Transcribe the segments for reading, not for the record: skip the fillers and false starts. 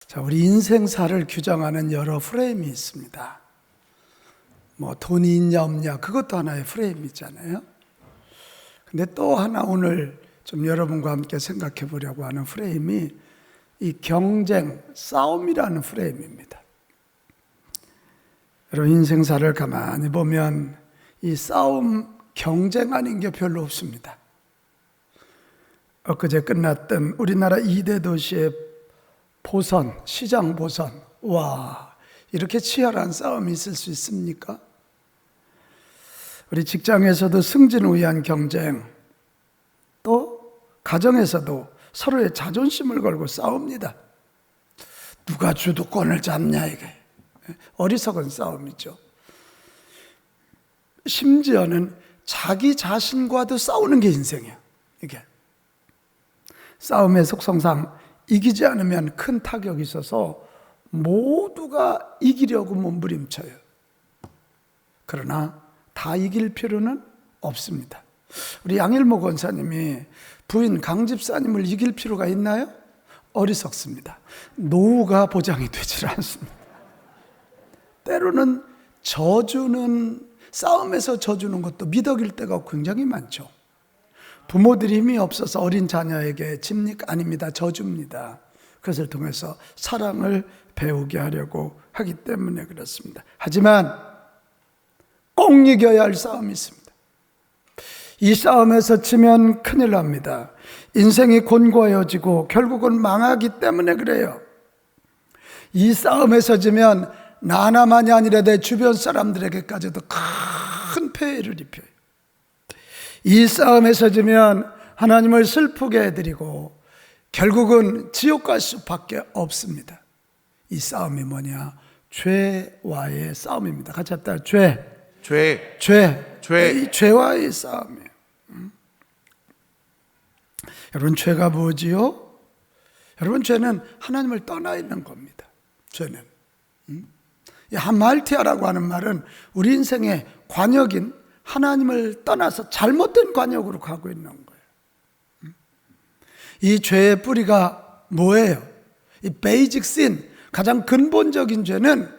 자, 우리 인생사를 규정하는 여러 프레임이 있습니다. 뭐 돈이 있냐 없냐 그것도 하나의 프레임이잖아요. 근데 또 하나 오늘 좀 여러분과 함께 생각해 보려고 하는 프레임이 이 경쟁, 싸움이라는 프레임입니다. 여러분 인생사를 가만히 보면 이 싸움, 경쟁 아닌 게 별로 없습니다. 엊그제 끝났던 우리나라 2대 도시의 보선, 시장 보선. 와, 이렇게 치열한 싸움이 있을 수 있습니까? 우리 직장에서도 승진을 위한 경쟁, 또 가정에서도 서로의 자존심을 걸고 싸웁니다. 누가 주도권을 잡냐 이게 어리석은 싸움이죠. 심지어는 자기 자신과도 싸우는 게 인생이에요. 이게 싸움의 속성상 이기지 않으면 큰 타격이 있어서 모두가 이기려고 몸부림쳐요. 그러나 다 이길 필요는 없습니다. 우리 양일모 권사님이 부인 강 집사님을 이길 필요가 있나요? 어리석습니다. 노후가 보장이 되질 않습니다. 때로는 싸움에서 져주는 것도 미덕일 때가 굉장히 많죠. 부모들이 힘이 없어서 어린 자녀에게 집니까? 아닙니다. 져줍니다. 그것을 통해서 사랑을 배우게 하려고 하기 때문에 그렇습니다. 하지만 꼭 이겨야 할 싸움이 있습니다. 이 싸움에서 지면 큰일 납니다. 인생이 곤고해지고 결국은 망하기 때문에 그래요. 이 싸움에서 지면 나나만이 아니라 내 주변 사람들에게까지도 큰 폐해를 입혀요. 이 싸움에서 지면 하나님을 슬프게 해드리고 결국은 지옥 갈 수밖에 없습니다. 이 싸움이 뭐냐? 죄와의 싸움입니다. 같이 합시다. 이 죄와의 싸움이에요. 여러분 죄가 뭐지요? 여러분 죄는 하나님을 떠나 있는 겁니다. 죄는 하말티아라고 하는 말은 우리 인생의 관역인 하나님을 떠나서 잘못된 관역으로 가고 있는 거예요. 이 죄의 뿌리가 뭐예요? 이 베이직 신, 가장 근본적인 죄는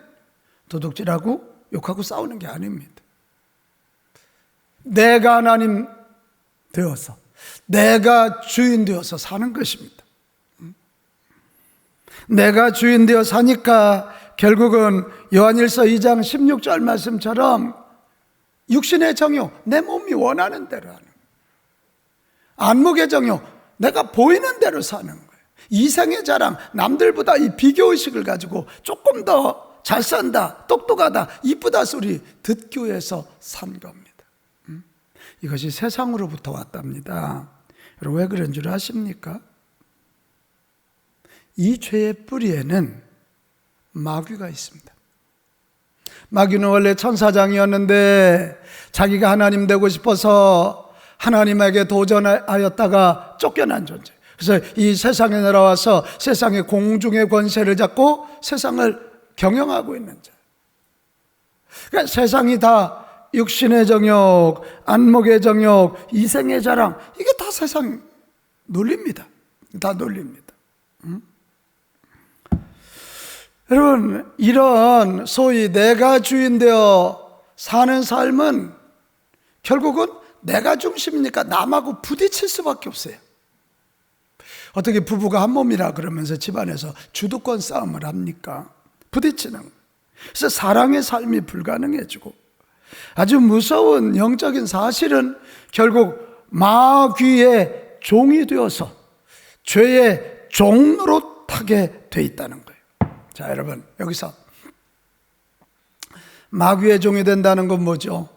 도둑질하고 욕하고 싸우는 게 아닙니다. 내가 하나님 되어서, 내가 주인 되어서 사는 것입니다. 내가 주인 되어 사니까 결국은 요한일서 2장 16절 말씀처럼 육신의 정욕, 내 몸이 원하는 대로 하는 거예요. 안목의 정욕, 내가 보이는 대로 사는 거예요. 이생의 자랑, 남들보다 이 비교의식을 가지고 조금 더 잘 산다, 똑똑하다, 이쁘다 소리 듣기 위해서 산 겁니다. 이것이 세상으로부터 왔답니다. 여러분 왜 그런 줄 아십니까? 이 죄의 뿌리에는 마귀가 있습니다. 마귀는 원래 천사장이었는데 자기가 하나님 되고 싶어서 하나님에게 도전하였다가 쫓겨난 존재. 그래서 이 세상에 내려와서 세상의 공중의 권세를 잡고 세상을 경영하고 있는 자. 그러니까 세상이 다 육신의 정욕, 안목의 정욕, 이생의 자랑, 이게 다 세상 논리입니다. 다 논리입니다. 여러분, 이런 소위 내가 주인 되어 사는 삶은 결국은 내가 중심이니까 남하고 부딪힐 수밖에 없어요. 어떻게 부부가 한 몸이라 그러면서 집안에서 주도권 싸움을 합니까? 부딪히는 거예요. 그래서 사랑의 삶이 불가능해지고 아주 무서운 영적인 사실은 결국 마귀의 종이 되어서 죄의 종로로 타게 돼 있다는 거예요. 자, 여러분, 여기서 마귀의 종이 된다는 건 뭐죠?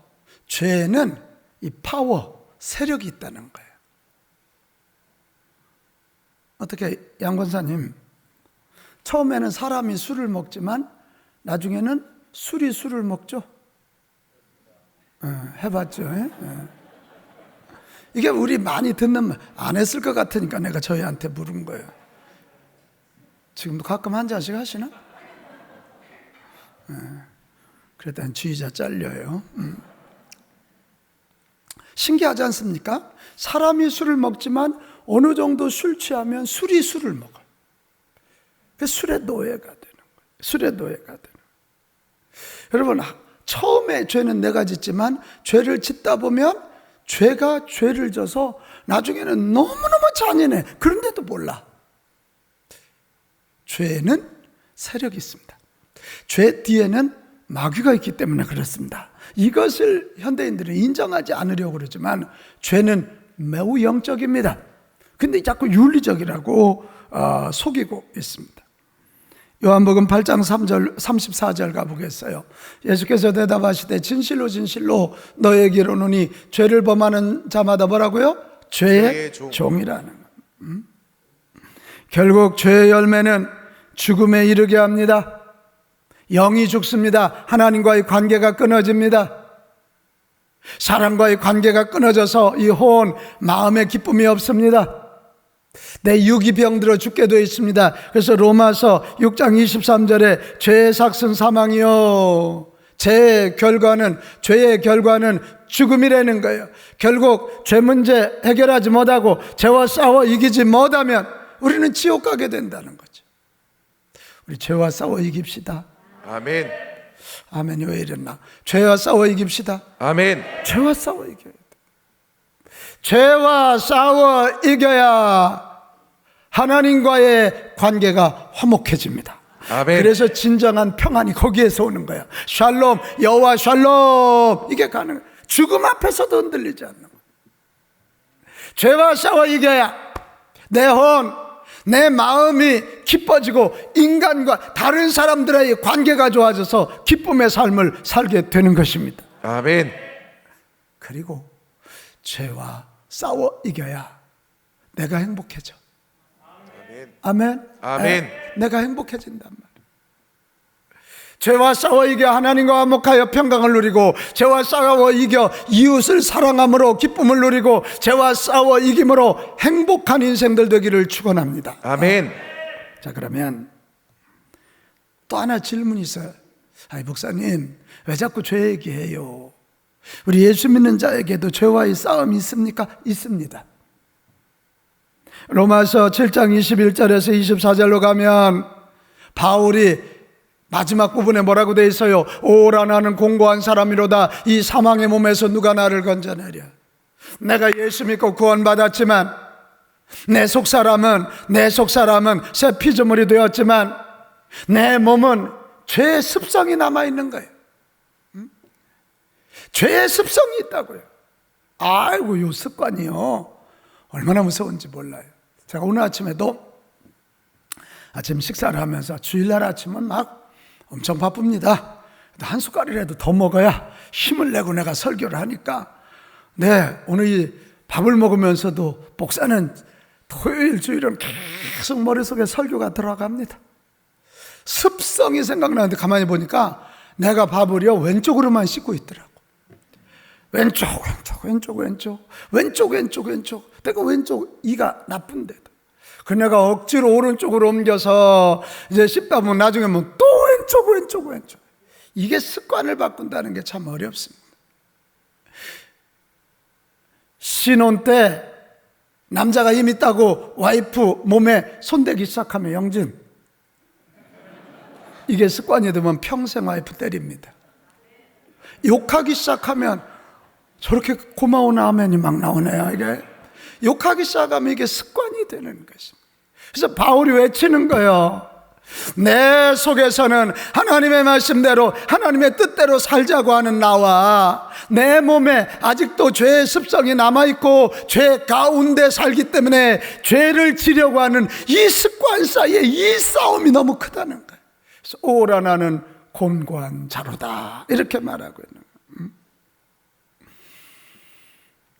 죄는 이 파워, 세력이 있다는 거예요. 어떻게, 양 권사님, 처음에는 사람이 술을 먹지만 나중에는 술이 술을 먹죠? 해봤죠? 이게 우리 많이 듣는 말, 안 했을 것 같으니까 내가 저희한테 물은 거예요. 지금도 가끔 한 잔씩 하시나? 그랬더니 주의자 잘려요. 신기하지 않습니까? 사람이 술을 먹지만 어느 정도 술 취하면 술이 술을 먹어요. 술의 노예가 되는 거예요. 술의 노예가 되는 거예요. 여러분, 처음에 죄는 내가 짓지만 죄를 짓다 보면 죄가 죄를 져서 나중에는 너무너무 잔인해. 그런데도 몰라. 죄는 세력이 있습니다. 죄 뒤에는 마귀가 있기 때문에 그렇습니다. 이것을 현대인들은 인정하지 않으려고 그러지만 죄는 매우 영적입니다. 근데 자꾸 윤리적이라고 속이고 있습니다. 요한복음 8장 3절 34절 가보겠어요. 예수께서 대답하시되 진실로 진실로 너에게 이르노니 죄를 범하는 자마다 뭐라고요? 죄의 종이라는 거. 결국 죄의 열매는 죽음에 이르게 합니다. 영이 죽습니다. 하나님과의 관계가 끊어집니다. 사람과의 관계가 끊어져서 이 혼, 마음의 기쁨이 없습니다. 내 육이 병들어 죽게 되어 있습니다. 그래서 로마서 6장 23절에 죄의 삭은 사망이요, 죄의 결과는 죽음이라는 거예요. 결국 죄 문제 해결하지 못하고 죄와 싸워 이기지 못하면 우리는 지옥 가게 된다는 거죠. 우리 죄와 싸워 이깁시다. 아멘. 아멘이 왜 이랬나? 죄와 싸워 이깁시다. 아멘. 죄와 싸워 이겨야 돼. 죄와 싸워 이겨야 하나님과의 관계가 화목해집니다. 아멘. 그래서 진정한 평안이 거기에서 오는 거야. 샬롬, 여호와 샬롬, 이게 가능해. 죽음 앞에서도 흔들리지 않는 거야. 죄와 싸워 이겨야 내 혼, 내 마음이 기뻐지고 인간과 다른 사람들의 관계가 좋아져서 기쁨의 삶을 살게 되는 것입니다. 아멘. 그리고 죄와 싸워 이겨야 내가 행복해져. 아멘. 아멘. 내가 행복해진단 말이에요. 죄와 싸워 이겨 하나님과 화목하여 평강을 누리고, 죄와 싸워 이겨 이웃을 사랑함으로 기쁨을 누리고, 죄와 싸워 이김으로 행복한 인생들 되기를 축원합니다. 아멘. 자, 그러면 또 하나 질문이 있어요. 아이, 목사님, 왜 자꾸 죄 얘기해요? 우리 예수 믿는 자에게도 죄와의 싸움이 있습니까? 있습니다. 로마서 7장 21절에서 24절로 가면 바울이 마지막 부분에 뭐라고 되어 있어요? 오라 나는 공고한 사람이로다. 이 사망의 몸에서 누가 나를 건져내랴. 내가 예수 믿고 구원받았지만 내 속사람은 새 피조물이 되었지만 내 몸은 죄의 습성이 남아있는 거예요. 죄의 습성이 있다고요. 아이고, 요 습관이요, 얼마나 무서운지 몰라요. 제가 오늘 아침에도 아침 식사를 하면서, 주일날 아침은 막 엄청 바쁩니다. 한 숟갈이라도 더 먹어야 힘을 내고 내가 설교를 하니까, 오늘 이 밥을 먹으면서도 목사는 토요일 주일은 계속 머릿속에 설교가 들어갑니다. 습성이 생각나는데 가만히 보니까 내가 밥을요 왼쪽으로만 씻고 있더라고. 왼쪽. 내가 왼쪽 이가 나쁜데도. 그 내가 억지로 오른쪽으로 옮겨서 이제 씹다 보면 나중에 뭐 또 왼쪽. 이게 습관을 바꾼다는 게 참 어렵습니다. 신혼 때 남자가 힘 있다고 와이프 몸에 손대기 시작하면, 영진, 이게 습관이 되면 평생 와이프 때립니다. 욕하기 시작하면 저렇게 고마운 아멘이 막 나오네요. 이게 욕하기 시작하면 이게 습관이 되는 것입니다. 그래서 바울이 외치는 거예요. 내 속에서는 하나님의 말씀대로, 하나님의 뜻대로 살자고 하는 나와 내 몸에 아직도 죄의 습성이 남아있고 죄 가운데 살기 때문에 죄를 지려고 하는 이 습관 사이에 이 싸움이 너무 크다는 거예요. 그래서 오라 나는 곤고한 자로다, 이렇게 말하고 있는 거예요.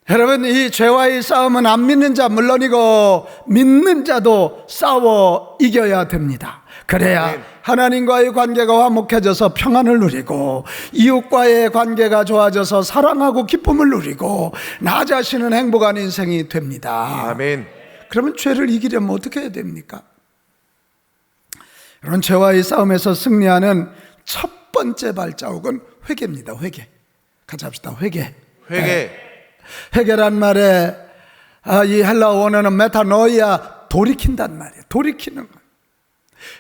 여러분, 이 죄와의 싸움은 안 믿는 자 물론이고 믿는 자도 싸워 이겨야 됩니다. 그래야 하나님과의 관계가 화목해져서 평안을 누리고, 이웃과의 관계가 좋아져서 사랑하고 기쁨을 누리고, 나 자신은 행복한 인생이 됩니다. 아멘. 그러면 죄를 이기려면 어떻게 해야 됩니까? 이런 죄와의 싸움에서 승리하는 첫 번째 발자국은 회개입니다. 회개. 같이 합시다. 회개. 회개란 말에 이 헬라어 원어는 메타노이아, 돌이킨단 말이에요. 돌이키는 거.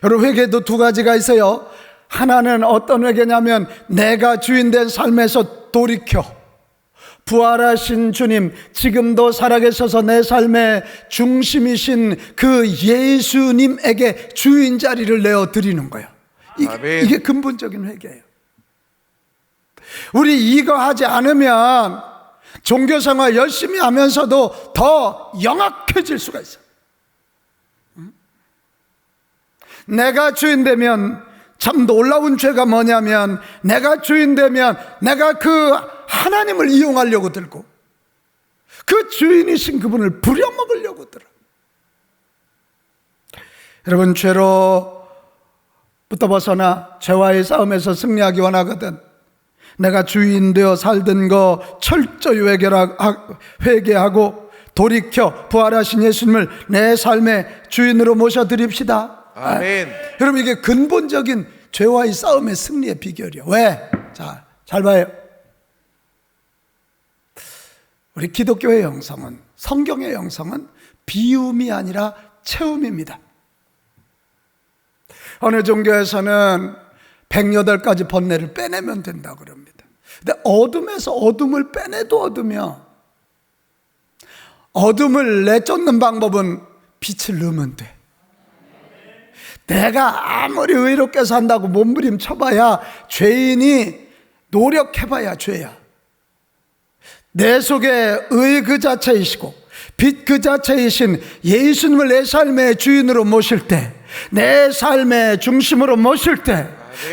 여러분, 회개도 두 가지가 있어요. 하나는 어떤 회개냐면 내가 주인된 삶에서 돌이켜 부활하신 주님, 지금도 살아계셔서 내 삶의 중심이신 그 예수님에게 주인 자리를 내어드리는 거예요. 이게 근본적인 회개예요. 우리 이거 하지 않으면 종교생활 열심히 하면서도 더 영악해질 수가 있어요. 내가 주인 되면 참 놀라운 죄가 뭐냐면, 내가 주인 되면 내가 그 하나님을 이용하려고 들고 그 주인이신 그분을 부려먹으려고 들어. 여러분, 죄로부터 벗어나 죄와의 싸움에서 승리하기 원하거든 내가 주인 되어 살던 거 철저히 회개하고 돌이켜 부활하신 예수님을 내 삶의 주인으로 모셔드립시다. 아멘. 여러분, 이게 근본적인 죄와의 싸움의 승리의 비결이에요. 왜? 자, 잘 봐요. 우리 기독교의 영성은, 성경의 영성은 비움이 아니라 체험입니다. 어느 종교에서는 108가지 번뇌를 빼내면 된다고 그럽니다. 근데 어둠에서 어둠을 빼내도 어둠이야. 어둠을 내쫓는 방법은 빛을 넣으면 돼. 내가 아무리 의롭게 산다고 몸부림 쳐봐야, 죄인이 노력해봐야 죄야. 내 속에 의 그 자체이시고 빛 그 자체이신 예수님을 내 삶의 주인으로 모실 때, 내 삶의 중심으로 모실 때,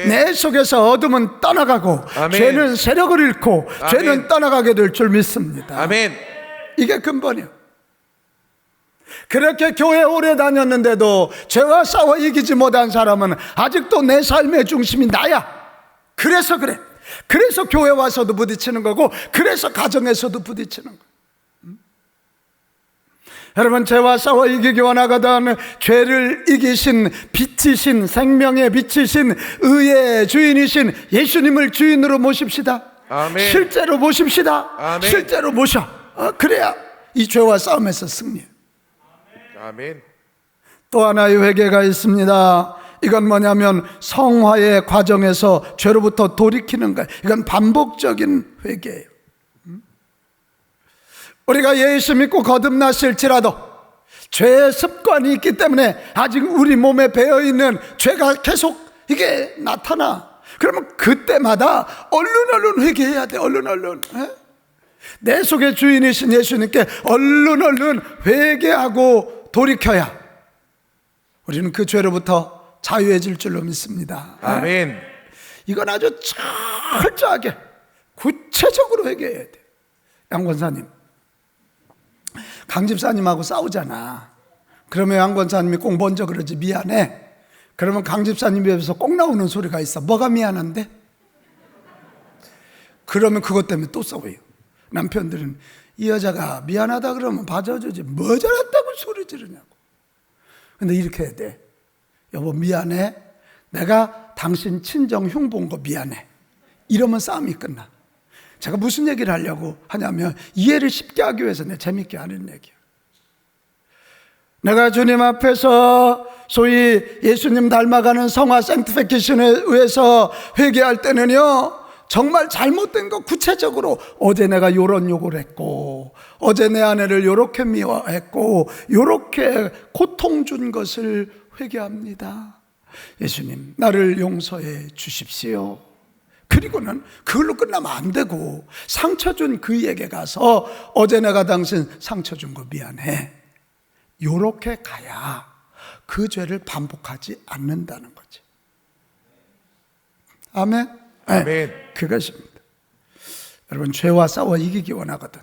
내 속에서 어둠은 떠나가고 아멘. 죄는 세력을 잃고 아멘. 죄는 떠나가게 될 줄 믿습니다. 아멘. 이게 근본이에요. 그렇게 교회 오래 다녔는데도 죄와 싸워 이기지 못한 사람은 아직도 내 삶의 중심이 나야. 그래서 그래. 그래서 교회 와서도 부딪히는 거고, 그래서 가정에서도 부딪히는 거예요. 여러분, 죄와 싸워 이기기 원하거든 죄를 이기신 빛이신, 생명의 빛이신, 의의 주인이신 예수님을 주인으로 모십시다. 아멘. 실제로 모십시다. 아멘. 실제로 모셔. 그래야 이 죄와 싸움에서 승리해. 아멘. 또 하나의 회개가 있습니다. 이건 뭐냐면 성화의 과정에서 죄로부터 돌이키는 거예요. 이건 반복적인 회개예요. 우리가 예수 믿고 거듭났을지라도 죄의 습관이 있기 때문에 아직 우리 몸에 배어있는 죄가 계속 이게 나타나. 그러면 그때마다 얼른 회개해야 돼. 얼른 내 속에 주인이신 예수님께 얼른 회개하고 돌이켜야 우리는 그 죄로부터 자유해질 줄로 믿습니다. 아멘. 이건 아주 철저하게 구체적으로 회개해야 돼. 양 권사님, 강 집사님하고 싸우잖아. 그러면 양 권사님이 꼭 먼저 그러지, 미안해. 그러면 강 집사님 입에서 꼭 나오는 소리가 있어. 뭐가 미안한데? 그러면 그것 때문에 또 싸워요. 남편들은 이 여자가 미안하다 그러면 봐줘주지 뭐 잘했다고 소리 지르냐고. 근데 이렇게 해야 돼. 여보, 미안해. 내가 당신 친정 흉 본 거 미안해. 이러면 싸움이 끝나. 제가 무슨 얘기를 하려고 하냐면 이해를 쉽게 하기 위해서 내가 재밌게 하는 얘기야. 내가 주님 앞에서 소위 예수님 닮아가는 성화 생티피케이션에 의해서 회개할 때는요, 정말 잘못된 거 구체적으로, 어제 내가 요런 욕을 했고, 어제 내 아내를 요렇게 미워했고, 요렇게 고통 준 것을 회개합니다. 예수님, 나를 용서해 주십시오. 그리고는 그걸로 끝나면 안 되고, 상처 준 그에게 가서 어제 내가 당신 상처 준 거 미안해. 요렇게 가야 그 죄를 반복하지 않는다는 거지. 아멘? 아멘. 네, 그것입니다. 여러분, 죄와 싸워 이기기 원하거든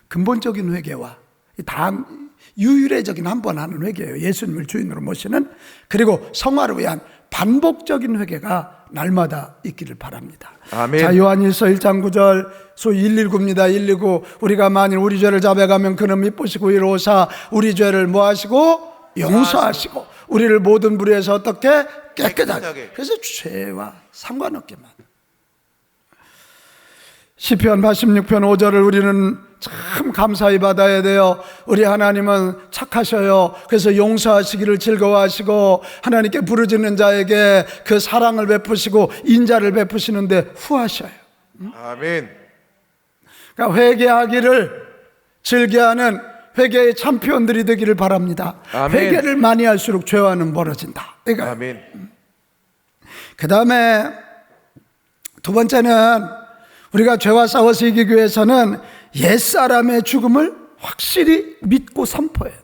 근본적인 회개와 다음 유일해적인 한 번 하는 회개예요. 예수님을 주인으로 모시는, 그리고 성화를 위한 반복적인 회개가 날마다 있기를 바랍니다. 아멘. 자, 요한일서 1장 9절, 소위 119입니다. 119. 우리가 만일 우리 죄를 자백하면 그는 미쁘시고 이로사 우리 죄를 뭐 하시고? 용서하시고 우리를 모든 불의에서 어떻게? 깨끗하게. 그래서 죄와 상관없게만. 시편 86편 5절을 우리는 참 감사히 받아야 돼요. 우리 하나님은 착하셔요. 그래서 용서하시기를 즐거워하시고 하나님께 부르짖는 자에게 그 사랑을 베푸시고 인자를 베푸시는데 후하셔요. 아멘. 그러니까 회개하기를 즐겨하는 회개의 챔피언들이 되기를 바랍니다. 아멘. 회개를 많이 할수록 죄와는 멀어진다. 그러니까 아멘. 그 다음에 두 번째는 우리가 죄와 싸워서 이기기 위해서는 옛사람의 죽음을 확실히 믿고 선포해야 돼.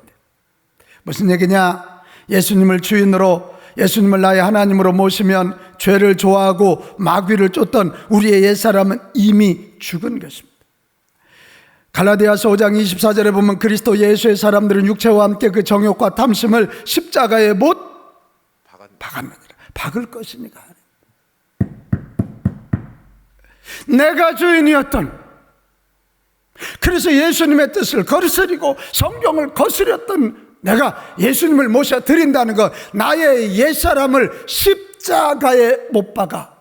무슨 얘기냐? 예수님을 주인으로, 예수님을 나의 하나님으로 모시면 죄를 좋아하고 마귀를 쫓던 우리의 옛사람은 이미 죽은 것입니다. 갈라디아서 5장 24절에 보면 그리스도 예수의 사람들은 육체와 함께 그 정욕과 탐심을 십자가에 못 박았느니라. 박을 것이니까. 내가 주인이었던, 그래서 예수님의 뜻을 거스리고 성경을 거스렸던 내가 예수님을 모셔 드린다는 것, 나의 옛사람을 십자가에 못 박아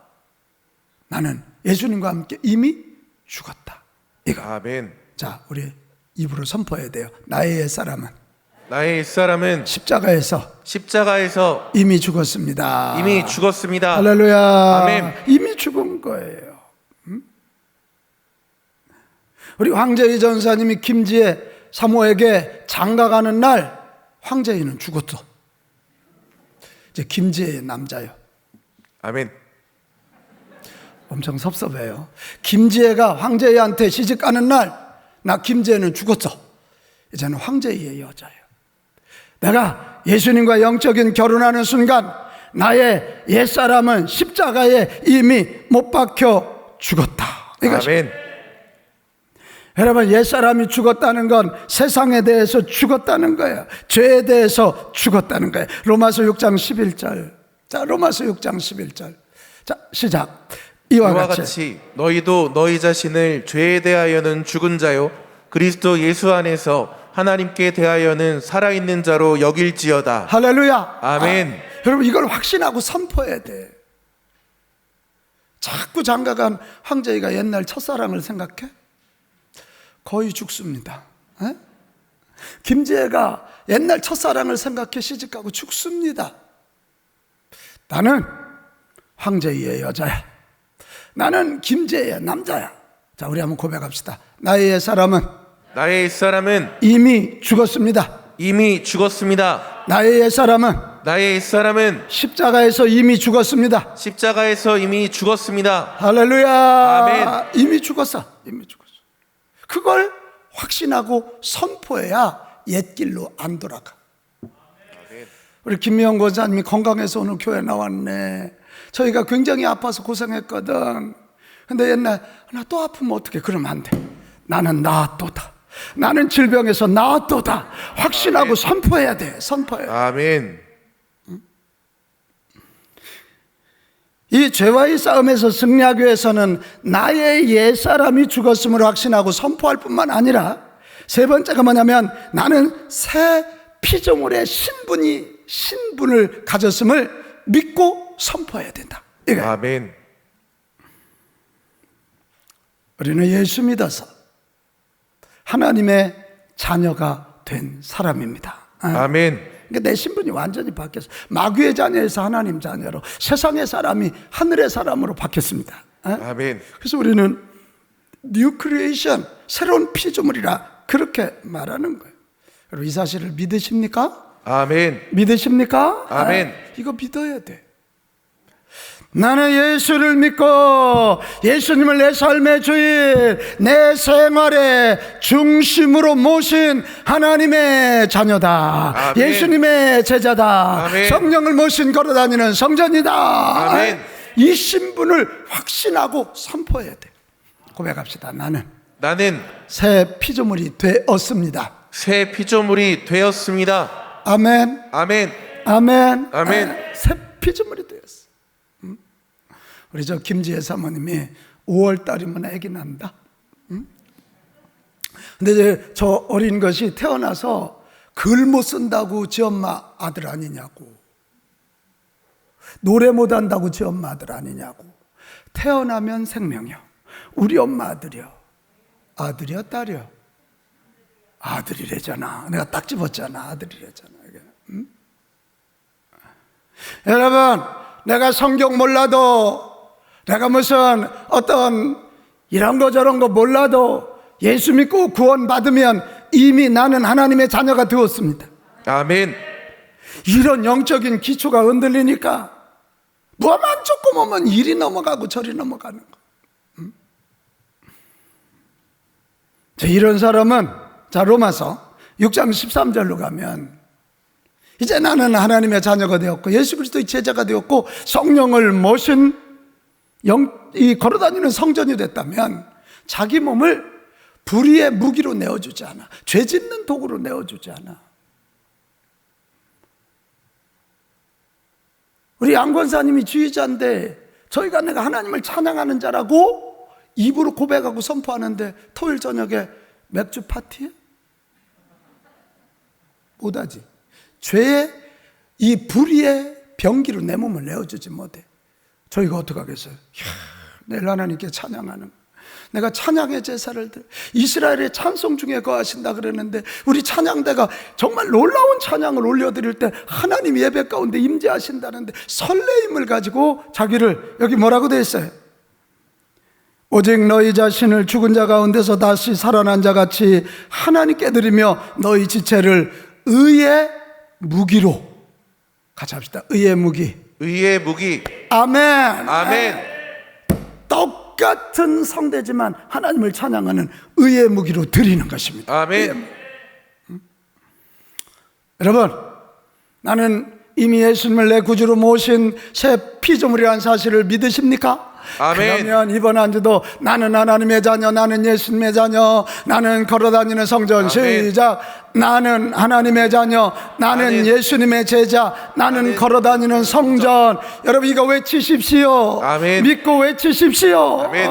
나는 예수님과 함께 이미 죽었다. 이거. 아멘. 자, 우리 입으로 선포해야 돼요. 나의 옛사람은 십자가에서 이미 죽었습니다. 이미 죽었습니다. 할렐루야. 아멘. 이미 죽은 거예요. 우리 황제희 전사님이 김지혜 사모에게 장가가는 날 황제희는 죽었어. 이제 김지혜의 남자요. 아멘. 엄청 섭섭해요. 김지혜가 황제희한테 시집가는 날 나 김지혜는 죽었어. 이제는 황제희의 여자예요. 내가 예수님과 영적인 결혼하는 순간 나의 옛사람은 십자가에 이미 못 박혀 죽었다. 아멘. 여러분, 옛사람이 죽었다는 건 세상에 대해서 죽었다는 거예요. 죄에 대해서 죽었다는 거예요. 로마서 6장 11절. 자, 로마서 6장 11절. 자, 시작. 이와 같이 너희도 너희 자신을 죄에 대하여는 죽은 자요 그리스도 예수 안에서 하나님께 대하여는 살아있는 자로 여길지어다. 할렐루야. 아멘. 여러분, 이걸 확신하고 선포해야 돼. 자꾸 장가간 황제희가 옛날 첫사랑을 생각해? 거의 죽습니다. 에? 김지혜가 옛날 첫사랑을 생각해 시집가고 죽습니다. 나는 황제희의 여자야. 나는 김지혜의 남자야. 자, 우리 한번 고백합시다. 나의 옛사람은 이미 죽었습니다. 이미 죽었습니다. 나의 옛사람은 십자가에서 이미 죽었습니다. 십자가에서 이미 죽었습니다. 할렐루야. 아멘. 이미 죽었어. 그걸 확신하고 선포해야 옛길로 안 돌아가. 우리 김미영 권사님이 건강해서 오늘 교회 나왔네. 저희가 굉장히 아파서 고생했거든. 근데 옛날 나 또 아프면 어떡해? 그러면 안 돼. 나는 나았도다. 나는 질병에서 나았도다. 확신하고 아멘. 선포해야 돼. 선포해. 아멘. 이 죄와의 싸움에서 승리하기 위해서는 나의 옛사람이 죽었음을 확신하고 선포할 뿐만 아니라 세 번째가 뭐냐면 나는 새 피조물의 신분을 가졌음을 믿고 선포해야 된다. 이거예요. 아멘. 우리는 예수 믿어서 하나님의 자녀가 된 사람입니다. 아멘. 그러니까 내 신분이 완전히 바뀌었어. 마귀의 자녀에서 하나님 자녀로, 세상의 사람이 하늘의 사람으로 바뀌었습니다. 아멘. 그래서 우리는 뉴 크리에이션, 새로운 피조물이라 그렇게 말하는 거예요. 여러분, 이 사실을 믿으십니까? 아멘. 믿으십니까? 아멘. 이거 믿어야 돼. 나는 예수를 믿고 예수님을 내 삶의 주인, 내 생활의 중심으로 모신 하나님의 자녀다. 아멘. 예수님의 제자다. 아멘. 성령을 모신 걸어다니는 성전이다. 아멘. 이 신분을 확신하고 선포해야 돼. 고백합시다. 나는 새 피조물이 되었습니다. 새 피조물이 되었습니다. 아멘. 아멘. 아멘. 아멘. 새 피조물이 되었어. 우리 저 김지혜 사모님이 5월 달이면 애기 난다. 근데 이제 저 어린 것이 태어나서 글 못 쓴다고 지 엄마 아들 아니냐고, 노래 못 한다고 지 엄마 아들 아니냐고. 태어나면 생명이요. 우리 엄마 아들이요. 아들이요, 딸이요? 아들이래잖아. 내가 딱 집었잖아. 아들이래잖아. 이게. 응? 여러분, 내가 성경 몰라도, 내가 무슨 어떤 이런 거 저런 거 몰라도 예수 믿고 구원 받으면 이미 나는 하나님의 자녀가 되었습니다. 아멘. 이런 영적인 기초가 흔들리니까 뭐만 조금 오면 이리 넘어가고 저리 넘어가는 거. 응? 자, 이런 사람은 자, 로마서 6장 13절로 가면 이제 나는 하나님의 자녀가 되었고 예수 그리스도의 제자가 되었고 성령을 모신 이 걸어다니는 성전이 됐다면 자기 몸을 불의의 무기로 내어주지 않아. 죄 짓는 도구로 내어주지 않아. 우리 양 권사님이 지휘자인데 저희가 내가 하나님을 찬양하는 자라고 입으로 고백하고 선포하는데 토요일 저녁에 맥주 파티에? 못하지. 죄의 이 불의의 병기로 내 몸을 내어주지 못해. 저희가 어떻게 하겠어요? 내일 하나님께 찬양하는, 내가 찬양의 제사를 이스라엘의 찬송 중에 거하신다 그랬는데 우리 찬양대가 정말 놀라운 찬양을 올려드릴 때 하나님 예배 가운데 임재하신다는데 설레임을 가지고 자기를, 여기 뭐라고 되어 있어요? 오직 너희 자신을 죽은 자 가운데서 다시 살아난 자 같이 하나님께 드리며 너희 지체를 의의 무기로, 같이 합시다. 의의 무기. 의의 무기. 아멘. 아멘. 똑같은 성대지만 하나님을 찬양하는 의의 무기로 드리는 것입니다. 아멘. 여러분, 나는 이미 예수님을 내 구주로 모신 새 피조물이라는 사실을 믿으십니까? 아멘. 그러면 이번 한 주도 나는 하나님의 자녀, 나는 예수님의 자녀, 나는 걸어다니는 성전. 아멘. 시작. 나는 하나님의 자녀, 나는 예수님의 제자, 나는 걸어다니는 성전. 여러분 이거 외치십시오. 아멘. 믿고 외치십시오. 아멘.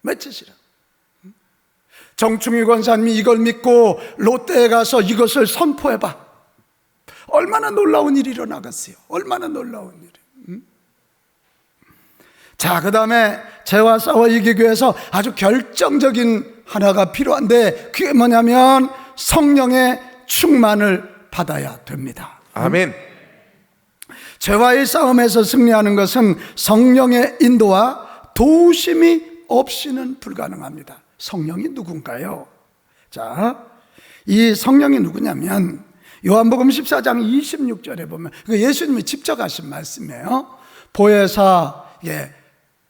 외치시라. 정충희 권사님이 이걸 믿고 롯데에 가서 이것을 선포해봐. 얼마나 놀라운 일이 일어나겠어요. 얼마나 놀라운 일이. 자, 그 다음에 죄와 싸워 이기기 위해서 아주 결정적인 하나가 필요한데 그게 뭐냐면 성령의 충만을 받아야 됩니다. 아멘. 죄와의 싸움에서 승리하는 것은 성령의 인도와 도우심이 없이는 불가능합니다. 성령이 누군가요? 자, 이 성령이 누구냐면 요한복음 14장 26절에 보면 예수님이 직접 하신 말씀이에요. 보혜사,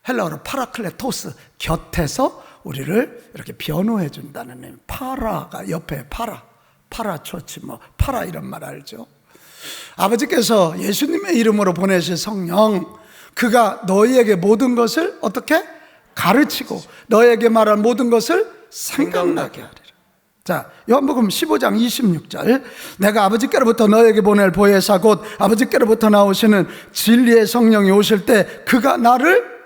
헬라어로 파라클레토스, 곁에서 우리를 이렇게 변호해 준다는 의미. 파라가 옆에 파라초치, 파라 이런 말 알죠? 아버지께서 예수님의 이름으로 보내실 성령, 그가 너희에게 모든 것을 어떻게 가르치고 너희에게 말한 모든 것을 생각나게 하리라. 자, 요한복음 15장 26절, 내가 아버지께로부터 너에게 보낼 보혜사 곧 아버지께로부터 나오시는 진리의 성령이 오실 때 그가 나를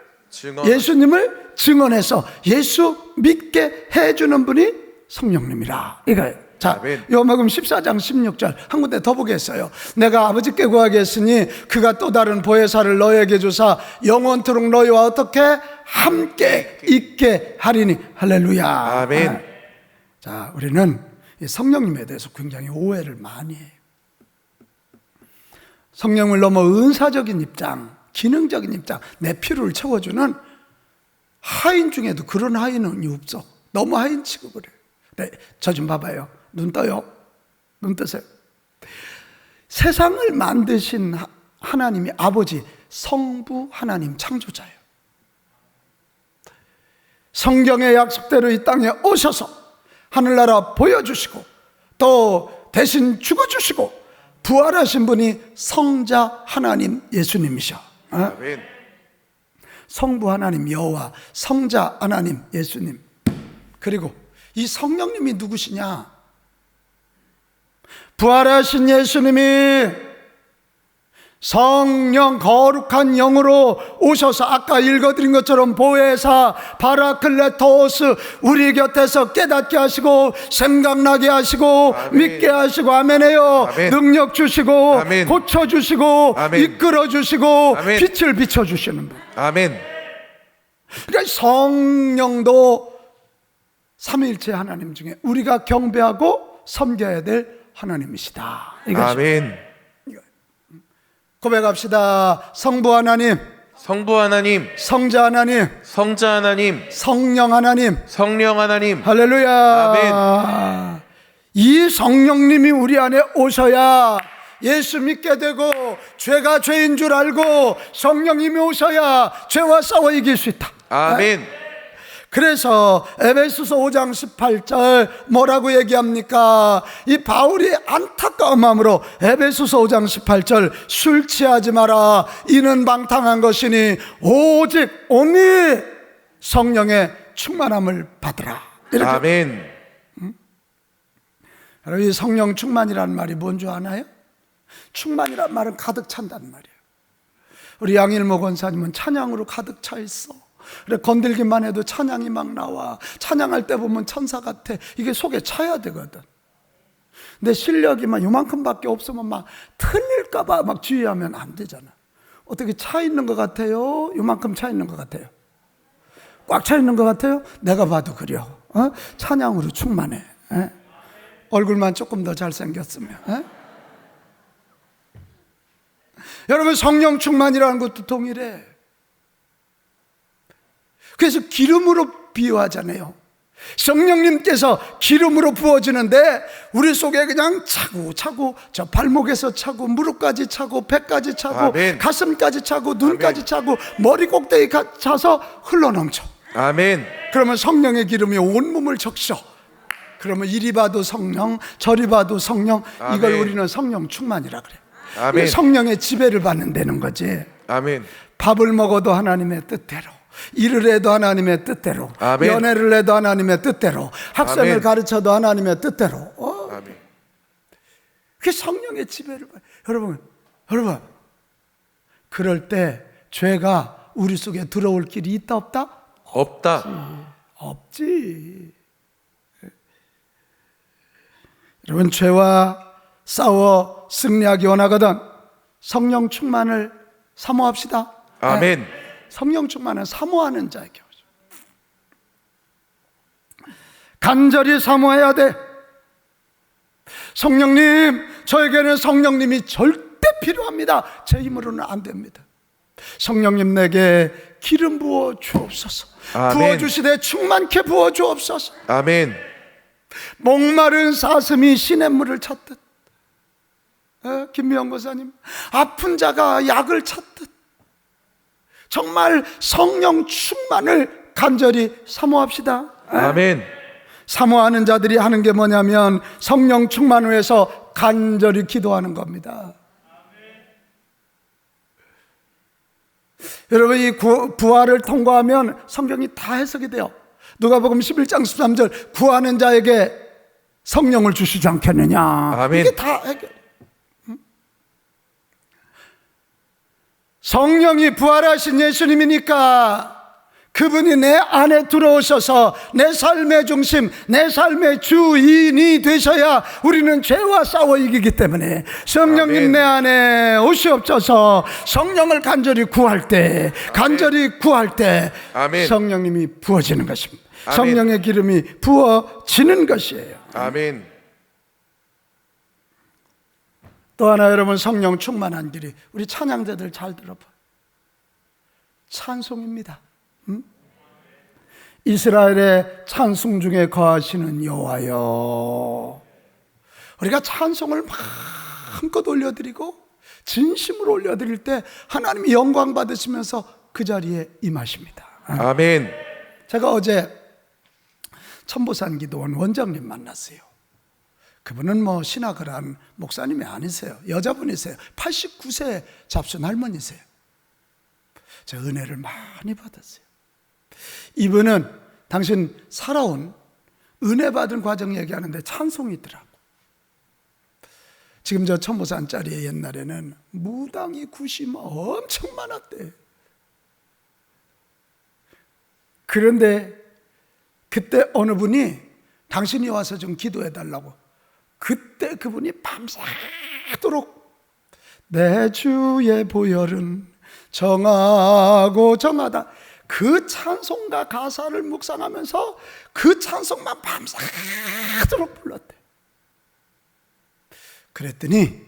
예수님을 증언해서 예수 믿게 해주는 분이 성령님이라 이거예요. 자, 요한복음 14장 16절 한 군데 더 보겠어요. 내가 아버지께 구하겠으니 그가 또 다른 보혜사를 너에게 주사 영원토록 너희와 어떻게 함께 있게 하리니. 할렐루야. 아멘. 자, 우리는 이 성령님에 대해서 굉장히 오해를 많이 해요. 성령을 넘어 은사적인 입장, 기능적인 입장, 내 필요를 채워주는 하인 중에도 그런 하인은 없어. 너무 하인 취급을 해요. 네, 저 좀 봐봐요. 눈 떠요. 눈 뜨세요. 세상을 만드신 하나님이 아버지, 성부 하나님 창조자예요. 성경의 약속대로 이 땅에 오셔서 하늘나라 보여주시고 또 대신 죽어주시고 부활하신 분이 성자 하나님 예수님이셔. 아멘. 성부 하나님 여호와, 성자 하나님 예수님. 그리고 이 성령님이 누구시냐? 부활하신 예수님이 성령 거룩한 영으로 오셔서 아까 읽어드린 것처럼 보혜사 파라클레토스, 우리 곁에서 깨닫게 하시고 생각나게 하시고 아멘. 믿게 하시고, 아멘해요. 아멘. 능력 주시고 아멘. 고쳐주시고 아멘. 이끌어 주시고 아멘. 빛을 비춰주시는 분. 아멘. 그러니까 성령도 삼위일체 하나님 중에 우리가 경배하고 섬겨야 될 하나님이시다. 아멘. 고백합시다. 성부 하나님, 성부 하나님, 성자 하나님, 성자 하나님, 성령 하나님. 성령 하나님. 할렐루야. 이 성령님이 우리 안에 오셔야 예수 믿게 되고, 죄가 죄인 줄 알고 성령님이 오셔야 죄와 싸워 이길 수 있다. 아멘. 그래서 에베소서 5장 18절 뭐라고 얘기합니까? 이 바울이 안타까운 마음으로 에베소서 5장 18절 술 취하지 마라, 이는 방탕한 것이니 오직 온리 성령의 충만함을 받으라. 이렇게. 아멘. 여러분, 이 성령 충만이라는 말이 뭔지 아나요? 충만이란 말은 가득 찬다는 말이에요. 우리 양일모 권사님은 찬양으로 가득 차 있어. 그래, 건들기만 해도 찬양이 막 나와. 찬양할 때 보면 천사 같아. 이게 속에 차야 되거든. 근데 실력이 막 요만큼밖에 없으면 막 틀릴까봐 막 주의하면 안 되잖아. 어떻게 차 있는 것 같아요? 요만큼 차 있는 것 같아요? 꽉 차 있는 것 같아요? 내가 봐도 그래요. 찬양으로 충만해. 얼굴만 조금 더 잘생겼으면. 여러분, 성령 충만이라는 것도 동일해. 그래서 기름으로 비유하잖아요. 성령님께서 기름으로 부어지는데 우리 속에 그냥 차고 저 발목에서 차고 무릎까지 차고 배까지 차고 아멘. 가슴까지 차고 눈까지 차고 머리 꼭대기 차서 흘러넘쳐. 아멘. 그러면 성령의 기름이 온몸을 적셔. 그러면 이리 봐도 성령, 저리 봐도 성령. 아멘. 이걸 우리는 성령 충만이라 그래. 아멘. 성령의 지배를 받는다는 거지. 아멘. 밥을 먹어도 하나님의 뜻대로, 일을 해도 하나님의 뜻대로, 아멘. 연애를 해도 하나님의 뜻대로, 학생을 아멘. 가르쳐도 하나님의 뜻대로. 아멘. 그게 성령의 지배를 받아요. 여러분, 그럴 때 죄가 우리 속에 들어올 길이 있다 없다? 없다. 없지. 여러분, 죄와 싸워 승리하기 원하거든 성령 충만을 사모합시다. 아멘. 성령 충만은 사모하는 자에게 오죠. 간절히 사모해야 돼. 성령님, 저에게는 성령님이 절대 필요합니다. 제 힘으로는 안 됩니다. 성령님, 내게 기름 부어 주옵소서. 아멘. 부어주시되 충만케 부어 주옵소서. 아멘. 목마른 사슴이 시냇물을 찾듯, 김미영 고사님, 아픈 자가 약을 찾듯 정말 성령 충만을 간절히 사모합시다. 아멘. 사모하는 자들이 하는 게 뭐냐면 성령 충만을 위해서 간절히 기도하는 겁니다. 여러분, 이 부활을 통과하면 성경이 다 해석이 돼요. 누가복음 11장 13절, 구하는 자에게 성령을 주시지 않겠느냐. 아멘. 이게 다 해결. 성령이 부활하신 예수님이니까 그분이 내 안에 들어오셔서 내 삶의 중심, 내 삶의 주인이 되셔야 우리는 죄와 싸워 이기기 때문에 성령님, 아멘. 내 안에 오시옵소서. 성령을 간절히 구할 때, 아멘. 성령님이 부어지는 것입니다. 아멘. 성령의 기름이 부어지는 것이에요. 아멘. 또 하나, 여러분, 성령 충만한 길이, 우리 찬양자들 잘 들어봐. 찬송입니다. 이스라엘의 찬송 중에 거하시는 여호와여. 우리가 찬송을 마음껏 올려드리고 진심으로 올려드릴 때 하나님이 영광 받으시면서 그 자리에 임하십니다. 아멘. 제가 어제 천보산 기도원 원장님 만났어요. 그분은 신학을 한 목사님이 아니세요. 여자분이세요. 89세 잡순 할머니세요. 제가 은혜를 많이 받았어요. 이분은 당신 살아온 은혜 받은 과정 얘기하는데 찬송이 있더라고. 지금 저 천보산짜리에 옛날에는 무당이 굿이 엄청 많았대. 그런데 그때 어느 분이 당신이 와서 좀 기도해 달라고, 그때 그분이 밤새도록 내 주의 보혈은 정하고 정하다, 그 찬송가 가사를 묵상하면서 그 찬송만 밤새도록 불렀대. 그랬더니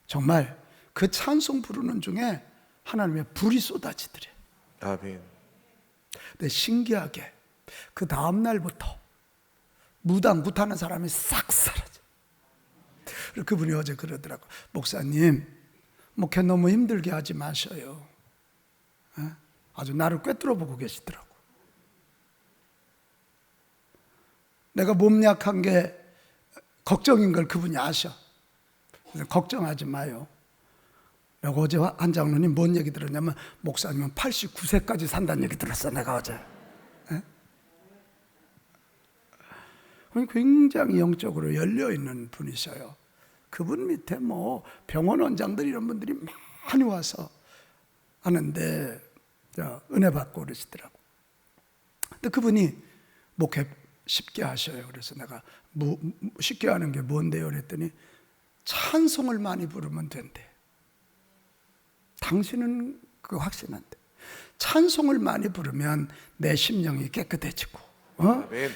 정말 그 찬송 부르는 중에 하나님의 불이 쏟아지더래. 아멘. 근데 신기하게 그 다음 날부터 무당 굿하는 사람이 싹 사라져. 그분이 어제 그러더라고. 목사님, 목회 너무 힘들게 하지 마셔요. 아주 나를 꿰뚫어 보고 계시더라고. 내가 몸 약한 게 걱정인 걸 그분이 아셔. 그래서 걱정하지 마요. 내가 어제 한 장로님 뭔 얘기 들었냐면, 목사님은 89세까지 산다는 얘기 들었어, 내가 어제. 굉장히 영적으로 열려있는 분이셔요. 그분 밑에 뭐 병원 원장들 이런 분들이 많이 와서 하는데 은혜 받고 그러시더라고. 근데 그분이 목회 쉽게 하셔요. 그래서 내가 쉽게 하는 게 뭔데요? 그랬더니 찬송을 많이 부르면 된대. 당신은 그거 확신한대. 찬송을 많이 부르면 내 심령이 깨끗해지고,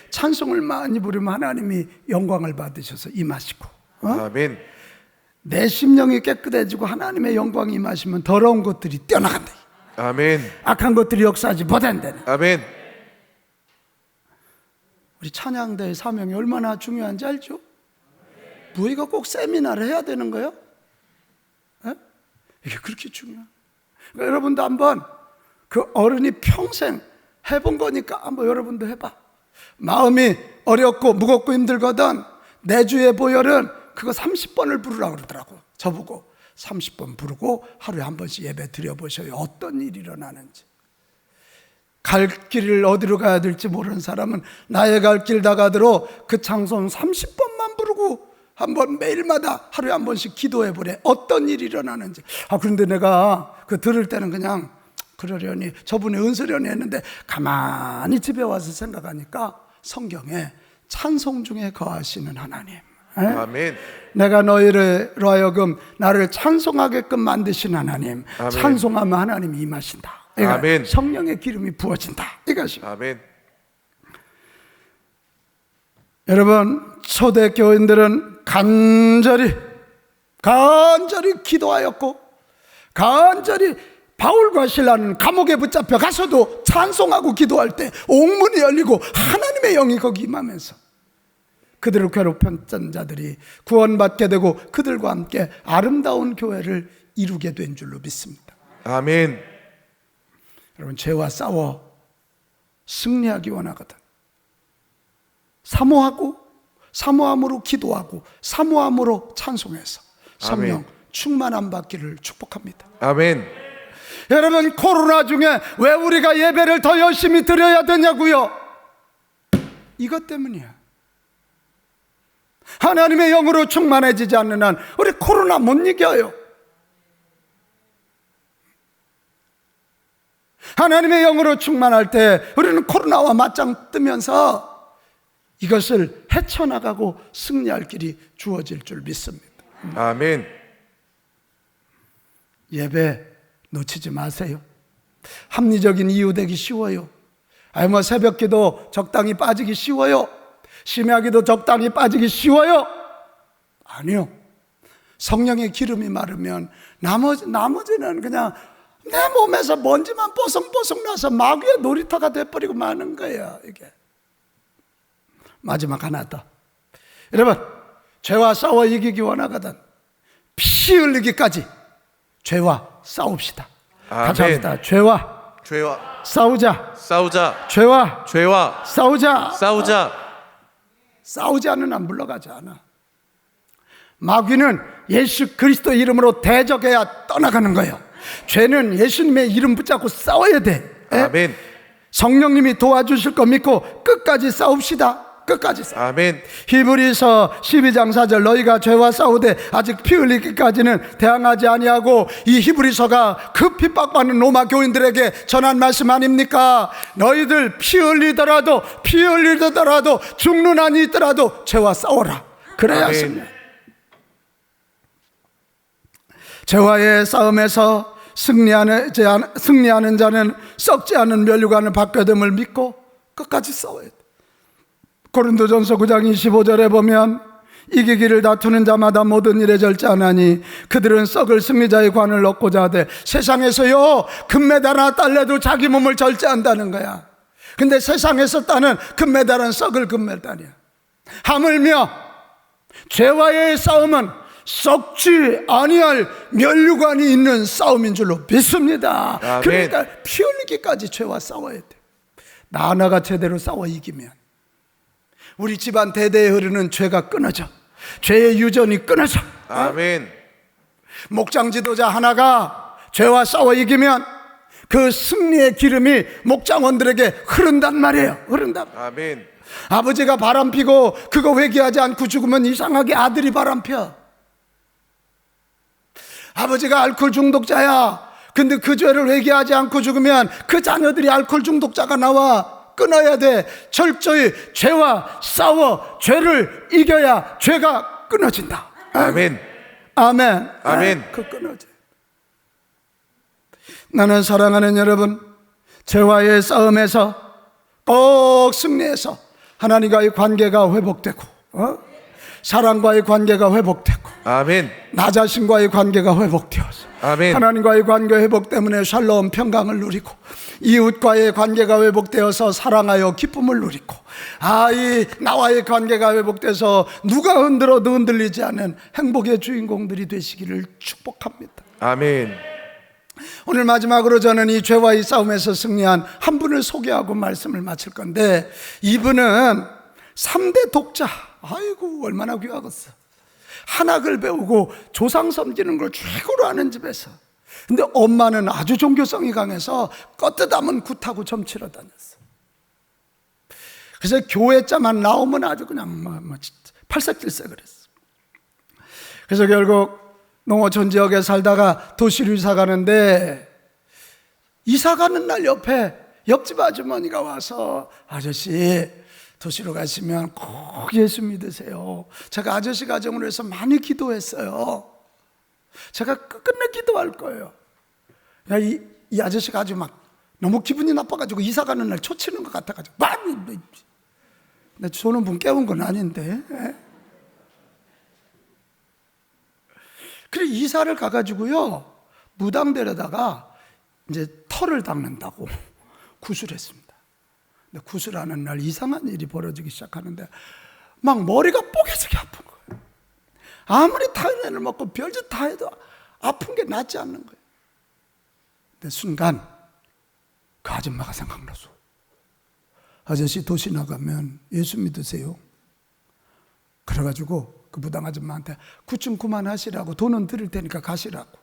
찬송을 많이 부르면 하나님이 영광을 받으셔서 임하시고, 아멘. 내 심령이 깨끗해지고 하나님의 영광이 임하시면 더러운 것들이 뛰어나간다. 아멘. 악한 것들이 역사하지 못한다네. 아멘. 우리 찬양대의 사명이 얼마나 중요한지 알죠? 우리가 꼭 세미나를 해야 되는 거예요? 이게 그렇게 중요해요. 그러니까 여러분도 한번 그 어른이 평생 해본 거니까 한번 여러분도 해봐. 마음이 어렵고 무겁고 힘들거든. 내주의 보혈은 그거 30번을 부르라고 그러더라고. 저보고 30번 부르고 하루에 한 번씩 예배 드려보셔요. 어떤 일이 일어나는지. 갈 길을 어디로 가야 될지 모르는 사람은 나의 갈 길 다가들어 그 찬송 30번만 부르고 한번 매일마다 하루에 한 번씩 기도해 보래. 어떤 일이 일어나는지. 그런데 내가 그 들을 때는 그냥 그러려니 저분이 은수려니 했는데 가만히 집에 와서 생각하니까 성경에 찬송 중에 거하시는 하나님. 아멘. 내가 너희로 하여금 나를 찬송하게끔 만드신 하나님. 아멘. 찬송하면 하나님이 임하신다. 아멘. 성령의 기름이 부어진다. 이것이. 아멘. 여러분, 초대 교인들은 간절히 기도하였고 간절히 바울과 실라는 감옥에 붙잡혀 가서도 찬송하고 기도할 때 옥문이 열리고 하나님의 영이 거기 임하면서 그들을 괴롭혔던 자들이 구원받게 되고 그들과 함께 아름다운 교회를 이루게 된 줄로 믿습니다. 아멘. 여러분, 죄와 싸워 승리하기 원하거든. 사모하고 사모함으로 기도하고 사모함으로 찬송해서 성령 아멘. 충만함 받기를 축복합니다. 아멘. 여러분, 코로나 중에 왜 우리가 예배를 더 열심히 드려야 되냐고요? 이것 때문이야. 하나님의 영으로 충만해지지 않는 한 우리 코로나 못 이겨요. 하나님의 영으로 충만할 때 우리는 코로나와 맞짱 뜨면서 이것을 헤쳐나가고 승리할 길이 주어질 줄 믿습니다. 아멘. 예배 놓치지 마세요. 합리적인 이유 되기 쉬워요. 뭐 새벽 기도 적당히 빠지기 쉬워요. 심야기도 적당히 빠지기 쉬워요. 아니요. 성령의 기름이 마르면 나머지는 그냥 내 몸에서 먼지만 뽀송뽀송 나서 마귀의 놀이터가 돼버리고 마는 거예요. 이게 마지막 하나 더. 여러분, 죄와 싸워 이기기 원하거든 피 흘리기까지 죄와 싸웁시다. 같이 아멘. 합시다. 죄와 싸우자. 죄와 싸우자. 싸우지 않는 한 물러가지 않아. 마귀는 예수 그리스도 이름으로 대적해야 떠나가는 거예요. 죄는 예수님의 이름 붙잡고 싸워야 돼. 아멘. 성령님이 도와주실 거 믿고 끝까지 싸웁시다. 끝까지 싸워. 아멘. 히브리서 12장 4절 너희가 죄와 싸우되 아직 피 흘리기까지는 대항하지 아니하고, 이 히브리서가 그 핍박받는 로마 교인들에게 전한 말씀 아닙니까? 너희들 피 흘리더라도 죽는 한이 있더라도 죄와 싸워라. 그래야 아멘. 승리. 죄와의 싸움에서 승리하는 자는 썩지 않은 면류관을 받게 됨을 믿고 끝까지 싸워야 돼. 고린도전서 9장 25절에 보면 이기기를 다투는 자마다 모든 일에 절제하나니 그들은 썩을 승리자의 관을 얻고자 하되, 세상에서요 금메달이나 딸래도 자기 몸을 절제한다는 거야. 근데 세상에서 따는 금메달은 썩을 금메달이야. 하물며 죄와의 싸움은 썩지 아니할 면류관이 있는 싸움인 줄로 믿습니다. 아멘. 그러니까 피 흘리기까지 죄와 싸워야 돼. 나 하나가 제대로 싸워 이기면 우리 집안 대대에 흐르는 죄가 끊어져. 죄의 유전이 끊어져. 아멘. 목장 지도자 하나가 죄와 싸워 이기면 그 승리의 기름이 목장원들에게 흐른단 말이에요. 흐른다. 아멘. 아버지가 바람 피고 그거 회개하지 않고 죽으면 이상하게 아들이 바람 펴. 아버지가 알코올 중독자야. 근데 그 죄를 회개하지 않고 죽으면 그 자녀들이 알코올 중독자가 나와. 끊어야 돼. 철저히 죄와 싸워 죄를 이겨야 죄가 끊어진다. 아멘. 아멘. 아멘. 그 끊어져. 나는 사랑하는 여러분, 죄와의 싸움에서 꼭 승리해서 하나님과의 관계가 회복되고, 사랑과의 관계가 회복되고, 아멘. 나 자신과의 관계가 회복되어서 아멘. 하나님과의 관계 회복 때문에 샬롬 평강을 누리고, 이웃과의 관계가 회복되어서 사랑하여 기쁨을 누리고, 이 나와의 관계가 회복돼서 누가 흔들어도 흔들리지 않은 행복의 주인공들이 되시기를 축복합니다. 아멘. 오늘 마지막으로 저는 이 죄와의 싸움에서 승리한 한 분을 소개하고 말씀을 마칠 건데, 이분은 3대 독자. 아이고 얼마나 귀하겠어. 한학을 배우고 조상 섬기는 걸 최고로 하는 집에서, 근데 엄마는 아주 종교성이 강해서 껐듯하면 굿하고 점치러 다녔어. 그래서 교회자만 나오면 아주 그냥 팔색질색 그랬어. 그래서 결국 농어촌 지역에 살다가 도시로 이사 가는데, 이사 가는 날 옆에 옆집 아주머니가 와서, 아저씨 도시로 가시면 꼭 예수 믿으세요. 제가 아저씨 가정으로 해서 많이 기도했어요. 제가 끝끝내 기도할 거예요. 야, 이 아저씨가 아주 막 너무 기분이 나빠가지고 이사 가는 날 초치는 것 같아가지고 많이. 근데 저는 분 깨운 건 아닌데. 그래 이사를 가가지고요 무당들에다가 이제 털을 닦는다고 구술했습니다. 근데 구슬하는 날 이상한 일이 벌어지기 시작하는데 막 머리가 뽀개지게 아픈 거예요. 아무리 타이레놀을 먹고 별짓 다 해도 아픈 게 낫지 않는 거예요. 근데 순간 그 아줌마가 생각나서, 아저씨 도시 나가면 예수 믿으세요. 그래가지고 그 무당 아줌마한테 구충 그만하시라고, 돈은 드릴 테니까 가시라고.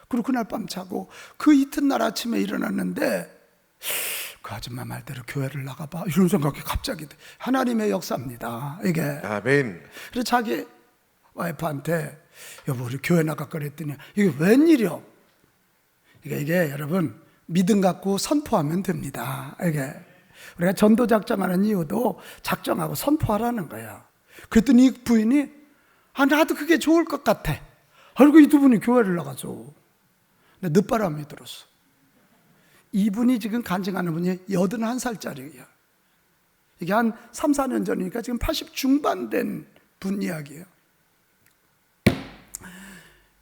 그리고 그날 밤 자고 그 이튿날 아침에 일어났는데, 그 아줌마 말대로 교회를 나가봐 이런 생각이 갑자기 돼. 하나님의 역사입니다 이게. 아멘. 그래서 자기 와이프한테 여보 우리 교회 나가 그랬더니 이게 웬일이요? 이게 여러분 믿음 갖고 선포하면 됩니다. 이게 우리가 전도 작정하는 이유도 작정하고 선포하라는 거야. 그랬더니 이 부인이 나도 그게 좋을 것 같아. 그리고 이 두 분이 교회를 나가죠. 근데 늦바람이 들었어. 이분이 지금 간증하는 분이 81살짜리예요. 이게 한 3, 4년 전이니까 지금 80 중반 된 분 이야기예요.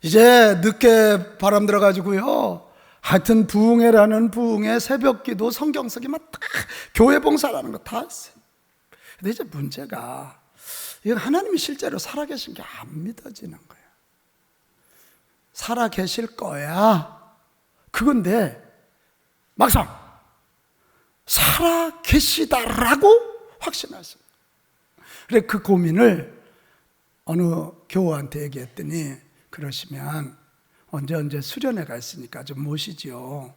이제 늦게 바람 들어가지고요, 하여튼 부흥회라는 부흥회, 새벽기도, 성경석이 막 다 교회 봉사라는 거 다 했어요. 근데 이제 문제가 이건 하나님이 실제로 살아계신 게 안 믿어지는 거예요. 살아계실 거야 그건데 막상 살아계시다라고 확신하셨어요. 그래 그 고민을 어느 교우한테 얘기했더니, 그러시면 언제 수련회 가 있으니까 좀 모시지요.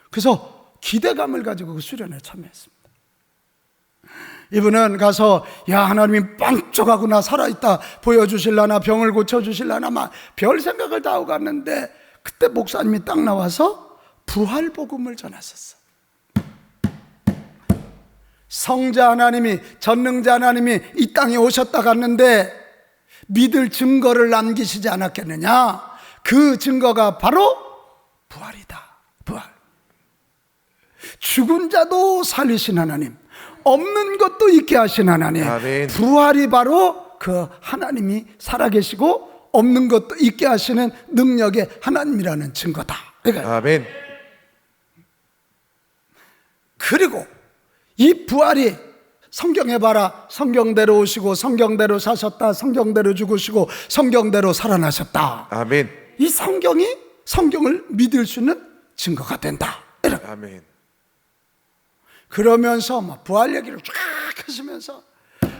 그래서 기대감을 가지고 그 수련회에 참여했습니다. 이분은 가서 야 하나님이 빵쩍하구나, 살아있다 보여주실라나, 병을 고쳐주실라나 막 별 생각을 다 하고 갔는데, 그때 목사님이 딱 나와서 부활복음을 전하셨어. 성자 하나님이, 전능자 하나님이 이 땅에 오셨다 갔는데 믿을 증거를 남기시지 않았겠느냐. 그 증거가 바로 부활이다. 부활. 죽은 자도 살리신 하나님, 없는 것도 있게 하신 하나님. 아멘. 부활이 바로 그 하나님이 살아계시고 없는 것도 있게 하시는 능력의 하나님이라는 증거다. 그러니까 아멘. 그리고 이 부활이 성경에 봐라. 성경대로 오시고 성경대로 사셨다. 성경대로 죽으시고 성경대로 살아나셨다. 아멘. 이 성경이 성경을 믿을 수 있는 증거가 된다. 아멘. 그러면서 막 부활 얘기를 쫙 하시면서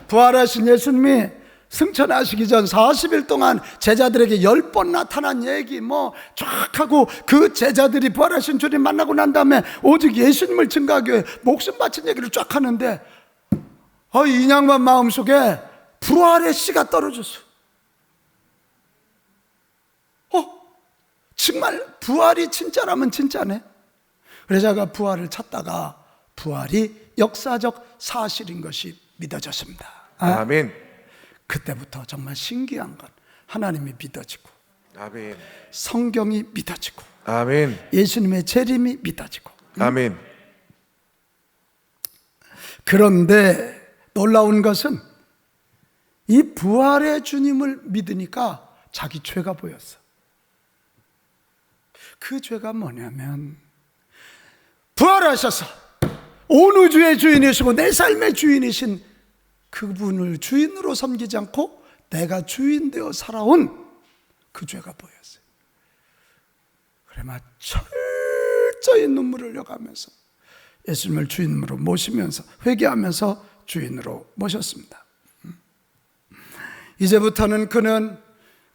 부활하신 예수님이 승천하시기 전 40일 동안 제자들에게 10번 나타난 얘기 뭐 쫙 하고, 그 제자들이 부활하신 주님 만나고 난 다음에 오직 예수님을 증거하기 위해 목숨 바친 얘기를 쫙 하는데, 이 양반 마음속에 부활의 씨가 떨어졌어. 정말 부활이 진짜라면 진짜네. 그래서 제가 부활을 찾다가 부활이 역사적 사실인 것이 믿어졌습니다. 아멘. 그때부터 정말 신기한 건 하나님이 믿어지고, 아멘. 성경이 믿어지고, 아멘. 예수님의 재림이 믿어지고. 아멘. 그런데 놀라운 것은 이 부활의 주님을 믿으니까 자기 죄가 보였어. 그 죄가 뭐냐면, 부활하셔서 온 우주의 주인이시고 내 삶의 주인이신 그분을 주인으로 섬기지 않고 내가 주인 되어 살아온 그 죄가 보였어요. 그래 막 철저히 눈물을 흘려가면서 예수님을 주인으로 모시면서 회개하면서 주인으로 모셨습니다. 이제부터는 그는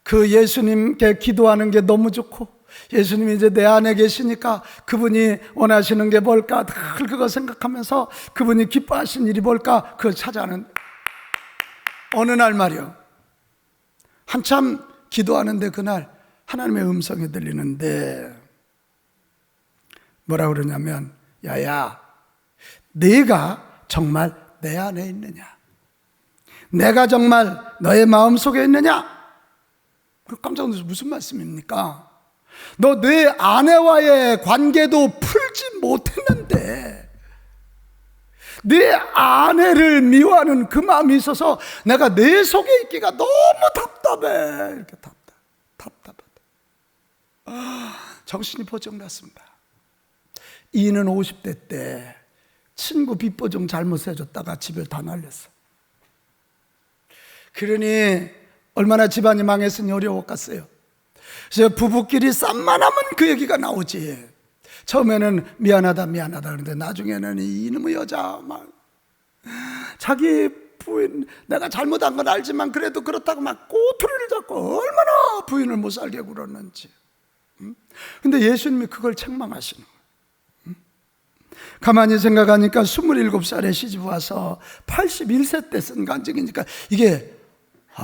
그 예수님께 기도하는 게 너무 좋고, 예수님이 이제 내 안에 계시니까 그분이 원하시는 게 뭘까 늘 그거 생각하면서 그분이 기뻐하신 일이 뭘까 그걸 찾아하는 어느 날 말이요, 한참 기도하는데 그날 하나님의 음성이 들리는데 뭐라 그러냐면, 야야, 네가 정말 내 안에 있느냐? 내가 정말 너의 마음속에 있느냐? 깜짝 놀라서 무슨 말씀입니까? 너 내 아내와의 관계도 풀지 못했는데 내 아내를 미워하는 그 마음이 있어서 내가 내 속에 있기가 너무 답답해. 이렇게 답답하다. 정신이 번쩍 났습니다. 이는 50대 때 친구 빚보증 잘못해줬다가 집을 다 날렸어. 그러니 얼마나 집안이 망했으니 어려웠겠어요. 그래서 부부끼리 쌈만 하면 그 얘기가 나오지. 처음에는 미안하다 그러는데 나중에는 이놈의 여자 막 자기 부인, 내가 잘못한 건 알지만 그래도 그렇다고 막 꼬투리를 잡고 얼마나 부인을 못 살게 굴었는지. 근데 예수님이 그걸 책망하시는 거예요. 가만히 생각하니까 27살에 시집 와서 81세 때 쓴 간증이니까 이게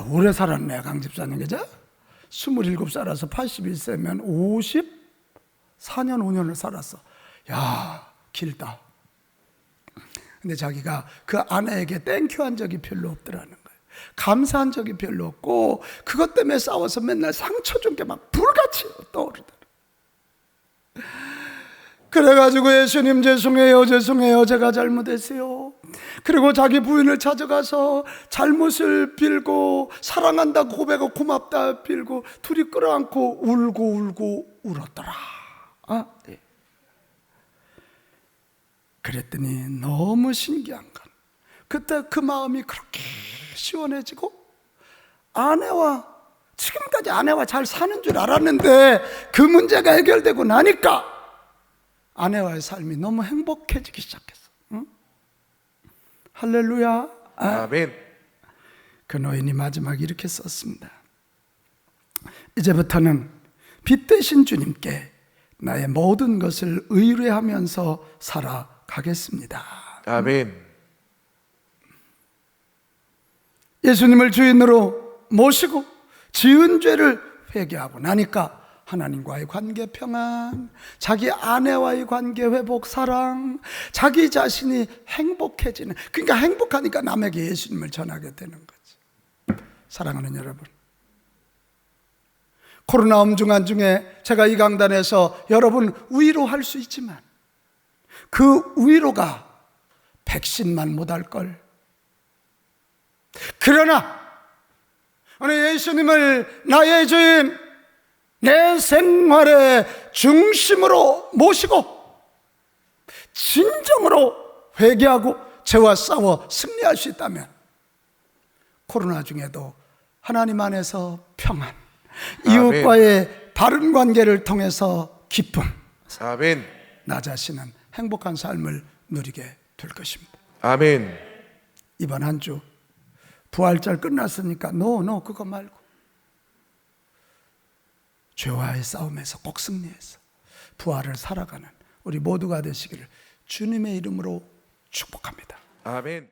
오래 살았네, 강 집사님, 그죠? 27살에서 81세면 54년 5년을 살았어. 야, 길다. 근데 자기가 그 아내에게 땡큐 한 적이 별로 없더라는 거예요. 감사한 적이 별로 없고 그것 때문에 싸워서 맨날 상처 준 게 막 불같이 떠오르더라. 그래가지고 예수님 죄송해요 제가 잘못했어요. 그리고 자기 부인을 찾아가서 잘못을 빌고 사랑한다고 고백하고 고맙다 빌고 둘이 끌어안고 울고 울었더라. 네. 그랬더니 너무 신기한 건 그때 그 마음이 그렇게 시원해지고 지금까지 아내와 잘 사는 줄 알았는데 그 문제가 해결되고 나니까 아내와의 삶이 너무 행복해지기 시작했어. 응? 할렐루야. 아멘. 그 노인이 마지막에 이렇게 썼습니다. 이제부터는 빛 대신 주님께 나의 모든 것을 의뢰하면서 살아가겠습니다. 아멘. 예수님을 주인으로 모시고 지은 죄를 회개하고 나니까 하나님과의 관계 평안, 자기 아내와의 관계 회복, 사랑, 자기 자신이 행복해지는, 그러니까 행복하니까 남에게 예수님을 전하게 되는 거지. 사랑하는 여러분, 코로나 엄중한 중에 제가 이 강단에서 여러분 위로할 수 있지만 그 위로가 백신만 못할 걸. 그러나 오늘 예수님을 나의 주인, 내 생활의 중심으로 모시고 진정으로 회개하고 죄와 싸워 승리할 수 있다면 코로나 중에도 하나님 안에서 평안, 이웃과의 바른 관계를 통해서 기쁨, 아멘. 나 자신은 행복한 삶을 누리게 될 것입니다. 아멘. 이번 한 주 부활절 끝났으니까 노 그거 말고 죄와의 싸움에서 꼭 승리해서 부활을 살아가는 우리 모두가 되시기를 주님의 이름으로 축복합니다. 아멘.